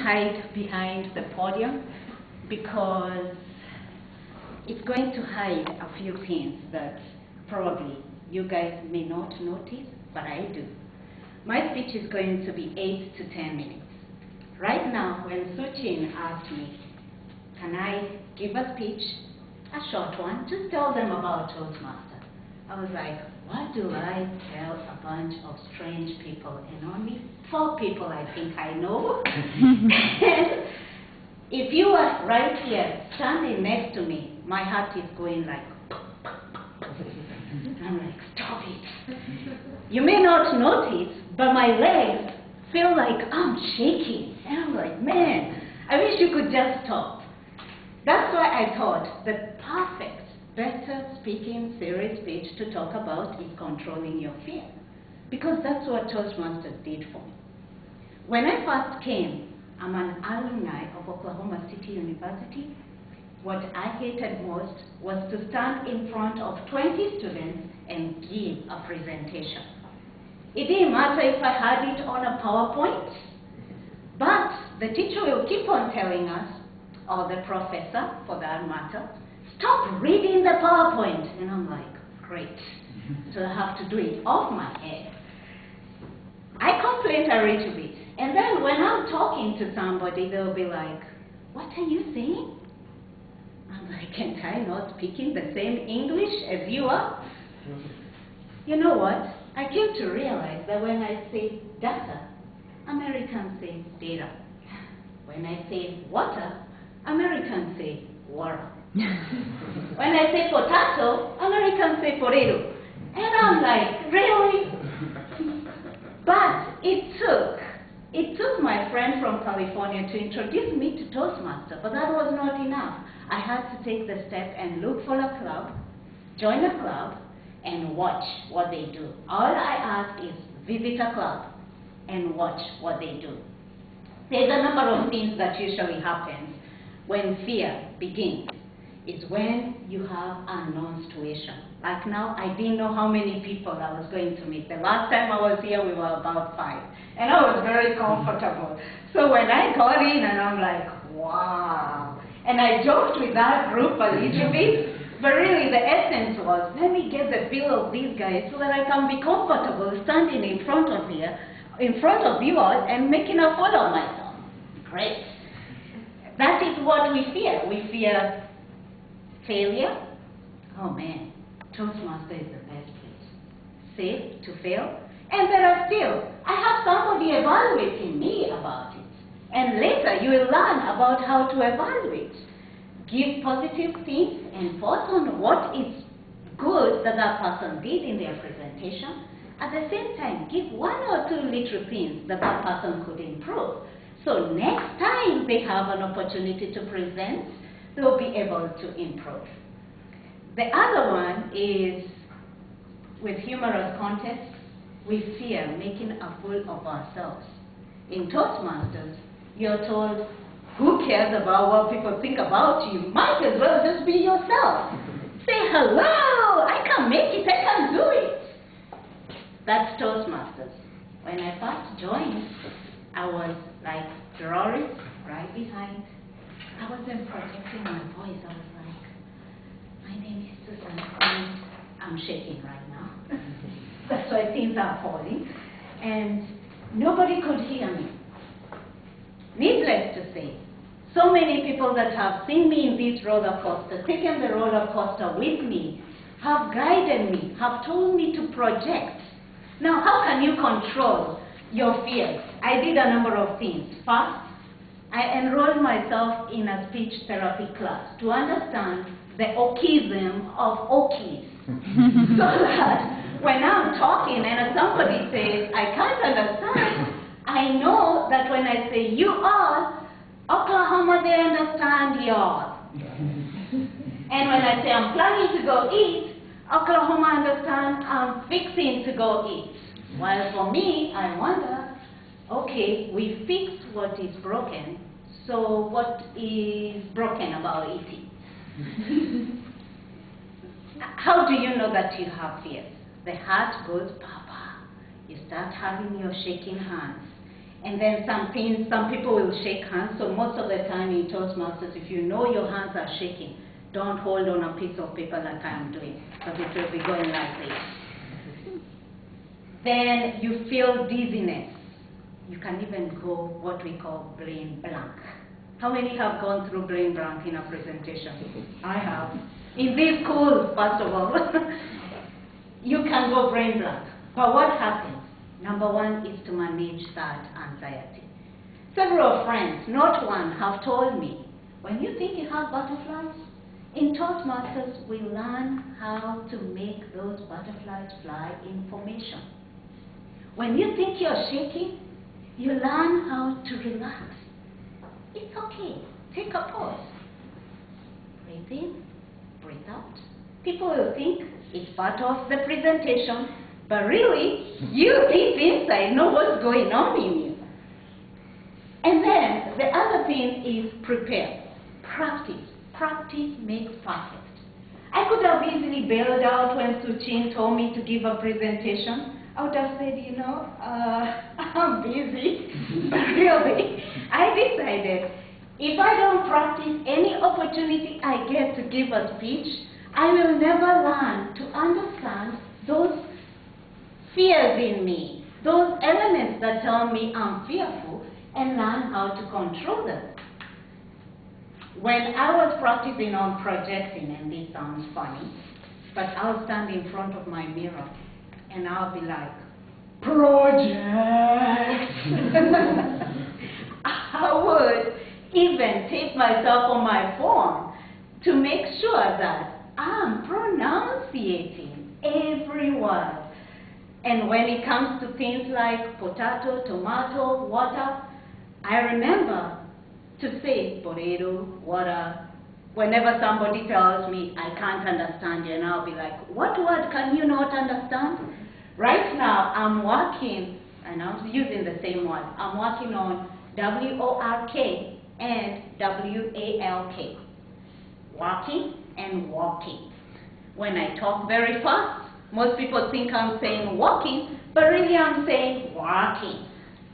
hide behind the podium because it's going to hide a few things that probably you guys may not notice, but I do. My speech is going to be 8 to 10 minutes. Right now, when Suchin asked me, can I give a speech, a short one, just tell them about Toastmasters. I was like, what do I tell a bunch of strange people and only 4 people I think I know? If you are right here, standing next to me, my heart is going like, I'm like, stop it. You may not notice, but my legs feel like I'm shaking. And I'm like, man, I wish you could just stop. That's why I thought the perfect, better speaking serious speech to talk about is controlling your fear. Because that's what Toastmasters did for me. When I first came, I'm an alumni of Oklahoma City University. What I hated most was to stand in front of 20 students and give a presentation. It didn't matter if I had it on a PowerPoint, but the teacher will keep on telling us, or the professor for that matter, stop reading the PowerPoint. And I'm like, great. So I have to do it off my head. I complained a little bit. And then when I'm talking to somebody, they'll be like, what are you saying? I'm like, can't I not speaking the same English as you are? You know what? I came to realize that when I say data, Americans say data. When I say water, Americans say water. When I say potato, Americans say potato. And I'm like, really? But it took my friend from California to introduce me to Toastmasters, but that was not enough. I had to take the step and look for a club, join a club, and watch what they do. All I ask is visit a club and watch what they do. There's a number of things that usually happens when fear begins. Is when you have an unknown situation. Like now, I didn't know how many people I was going to meet. The last time I was here, we were about 5. And I was very comfortable. So when I got in, and I'm like, wow. And I joked with that group a little bit. But really, the essence was, let me get the feel of these guys so that I can be comfortable standing in front of you all, and making a fool of myself. Great. That is what we fear. We fear failure. Oh man, Toastmasters is the best place. Safe to fail. And there are still, I have somebody evaluating me about it. And later you will learn about how to evaluate. Give positive things and focus on what is good that that person did in their presentation. At the same time, give 1 or 2 little things that that person could improve. So next time they have an opportunity to present, they'll be able to improve. The other one is with humorous contests, we fear making a fool of ourselves. In Toastmasters, you're told, who cares about what people think about you? Might as well just be yourself. Say hello, I can make it, I can do it. That's Toastmasters. When I first joined, I was like Doris right behind. I wasn't projecting my voice. I was like, my name is Susan, and I'm shaking right now. That's why things are falling. And nobody could hear me. Needless to say, so many people that have seen me in this roller coaster, taken the roller coaster with me, have guided me, have told me to project. Now, how can you control your fears? I did a number of things. First, I enrolled myself in a speech therapy class to understand the okism of okis. So that when I'm talking and somebody says, I can't understand, I know that when I say you all, Oklahoma, they understand y'all. And when I say I'm planning to go eat, Oklahoma understand I'm fixing to go eat. While for me, I wonder, okay, we fixed what is broken, so what is broken about eating? How do you know that you have fears? The heart goes, Papa. You start having your shaking hands. And then some people will shake hands. So most of the time in Toastmasters, if you know your hands are shaking, don't hold on a piece of paper like I'm doing, because it will be going like this. Then you feel dizziness. You can even go what we call brain blank. How many have gone through brain blank in a presentation? I have. In this school, first of all, you can go brain blank. But what happens? Number one is to manage that anxiety. Several friends, not one, have told me, when you think you have butterflies, in Toastmasters, we learn how to make those butterflies fly in formation. When you think you're shaking, you learn how to relax. It's okay. Take a pause. Breathe in, breathe out. People will think it's part of the presentation, but really, you deep inside know what's going on in you. And then the other thing is prepare. Practice. Practice makes perfect. I could have easily bailed out when Suchin told me to give a presentation. I would have said, you know, I'm busy. But really, I decided if I don't practice any opportunity I get to give a speech, I will never learn to understand those fears in me, those elements that tell me I'm fearful, and learn how to control them. When I was practicing on projecting, and this sounds funny, but I'll stand in front of my mirror and I'll be like, project! I would even tape myself on my phone to make sure that I'm pronunciating every word. And when it comes to things like potato, tomato, water, I remember to say potato, water, whenever somebody tells me I can't understand you, and I'll be like, what word can you not understand? Right now, I'm working, and I'm using the same word, I'm working on W-O-R-K and W-A-L-K. Walking and walking. When I talk very fast, most people think I'm saying walking, but really I'm saying walking.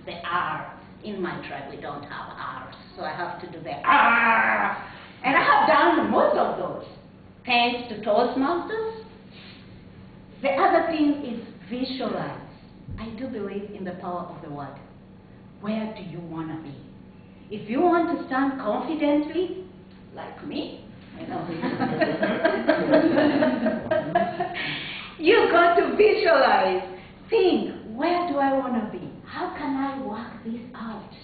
The R. In my tribe, we don't have R's, so I have to do the R. And I have done most of those, thanks to Toastmasters. The other thing is visualize. I do believe in the power of the word. Where do you want to be? If you want to stand confidently, like me, I know. You got to visualize. Think, where do I want to be? How can I work this out?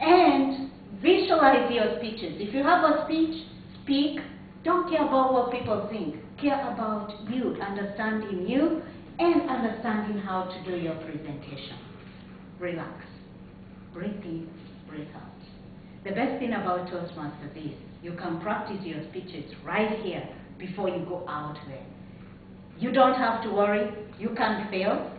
And visualize your speeches. If you have a speech, speak. Don't care about what people think. Care about you, understanding you, and understanding how to do your presentation. Relax. Breathe in, breathe out. The best thing about Toastmasters is you can practice your speeches right here before you go out there. You don't have to worry. You can fail.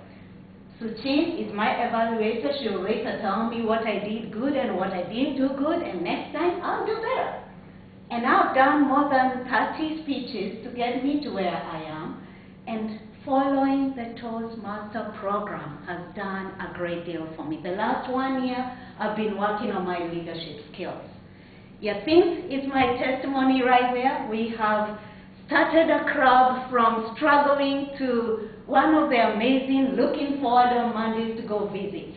Suchin is my evaluator. She'll later tell me what I did good and what I didn't do good, and next time I'll do better. And I've done more than 30 speeches to get me to where I am, and following the Toastmaster program has done a great deal for me. The last 1 year, I've been working on my leadership skills. Yasin is my testimony right there. We have started a club from struggling to one of the amazing, looking forward on Mondays to go visit.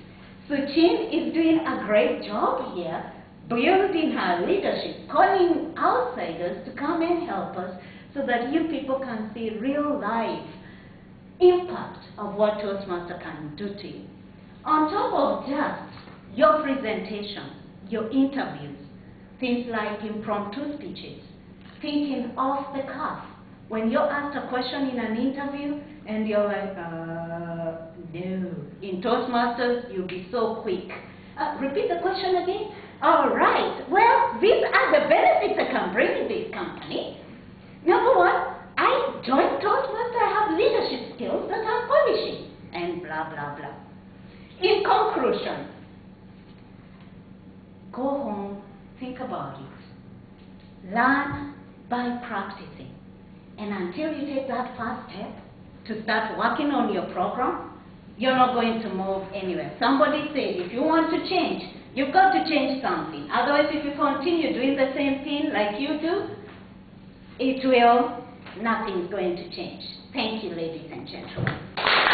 Suchin is doing a great job here, building her leadership, calling outsiders to come and help us so that you people can see real life impact of what Toastmaster can do to you. On top of just your presentation, your interviews, things like impromptu speeches, thinking off the cuff. When you're asked a question in an interview and you're like, no. In Toastmasters, you'll be so quick. Repeat the question again. All right. Well, these are the benefits I can bring to this company. Number one, I joined Toastmasters. I have leadership skills that I'm polishing. And blah, blah, blah. In conclusion, go home, think about it. Learn by practicing. And until you take that first step to start working on your program, you're not going to move anywhere. Somebody said, if you want to change, you've got to change something. Otherwise, if you continue doing the same thing like you do, nothing's going to change. Thank you, ladies and gentlemen.